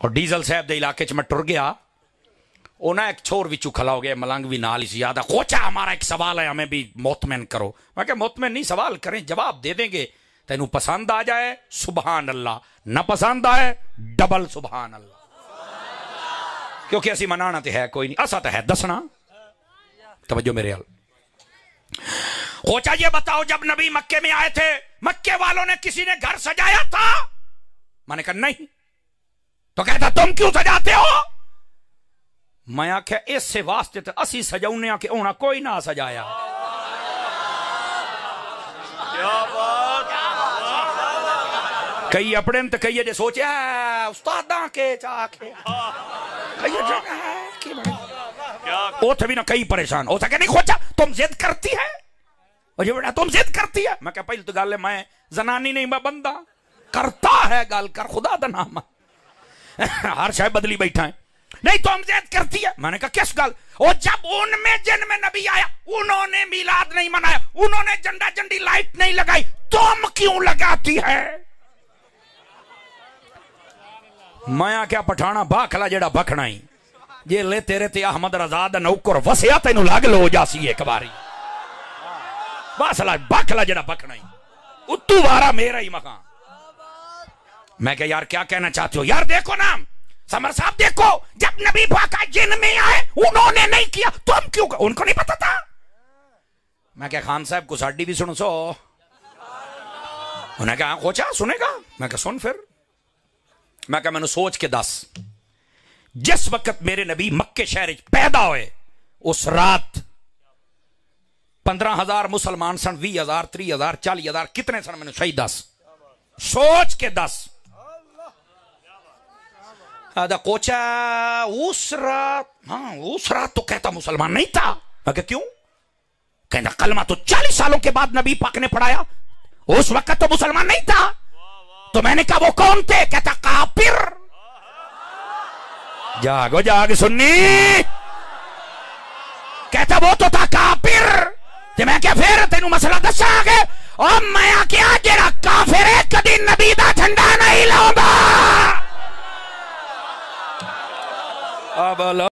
और डीजल साहब के इलाके च मैं टुर गया, उन्हें एक छोर विचू खला हो गया, मलंग भी नाल ही याद है। कोचा हमारा एक सवाल है, हमें भी मोतमिन करो। मैं क्या मोतमिन नहीं, सवाल करें, जवाब दे देंगे। तेनू पसंद आ जाए सुबहान अल्लाह, न पसंद आए डबल सुबहान अल्लाह, क्योंकि असी मनाना तो है कोई नहीं, असा तो है दसना। तवज्जो मेरे हाल। कोचा ये बताओ, जब नबी मक्के में आए थे, मक्के वालों ने किसी ने घर सजाया था? मैंने कहा नहीं। तो कहता तुम क्यों सजाते हो? मैं आख्या इससे वास्ते तो असी सजाउने के होना कोई ना सजाया। क्या बात। कई अपने तो कई जे सोचा उस्तादा के चाके उठ भी ना कई परेशान हो सके। नहीं खोचा तुम जिद करती है, और ये बेटा तुम जिद करती है। मैं क्या पहले तो गल है, मैं जनानी नहीं, मैं बंदा करता है, गल कर खुदा दा नाम हर शायद बदली बैठा है। नहीं तुम जिद करती है। मैंने कहा किस गल? और जब उनमें जिनमें नबी आया उन्होंने मिलाद नहीं मनाया, उन्होंने झंडा झंडी लाइट नहीं लगाई, तुम क्यों लगाती है? मैं क्या पठाना बाखला जेड़ा बखना ही जे ले तेरे ते अहमद रजा दा नौकर वसिया तेनू लग लो जासी एक बारी बासला बाखला जेड़ा बखना ही उतू वारा मेरा ही मकान। मैं क्या यार क्या कहना चाहते हो? यार देखो ना समर साहब, देखो जब नबी पाक जिन में आए उन्होंने नहीं किया, तुम क्यों? उनको नहीं पता था। मैं क्या खान साहब को साड़ी भी सुनो सो। उन्हें कहा कोचा सुनेगा? मैं क्या सुन फिर। मैं क्या मैंने सोच के दस, जिस वक्त मेरे नबी मक्के शहर पैदा हुए उस रात 15,000 मुसलमान सन, 20,000 30,000 40,000 कितने सन? मैंने सही दस, सोच के दस। कोचा उस रात, हाँ उस रात तो कहता मुसलमान नहीं था। मैं क्यों? कहता कलमा तो 40 सालों के बाद नबी पाक ने पढ़ाया, उस वक्त तो मुसलमान नहीं था। तो मैंने कहा वो कौन थे? कहता काफिर। जागो जाग सुन्नी, कहता वो तो था काफिर। तो मैं क्या फिर तेनू मसला दसा आगे, और मैं क्या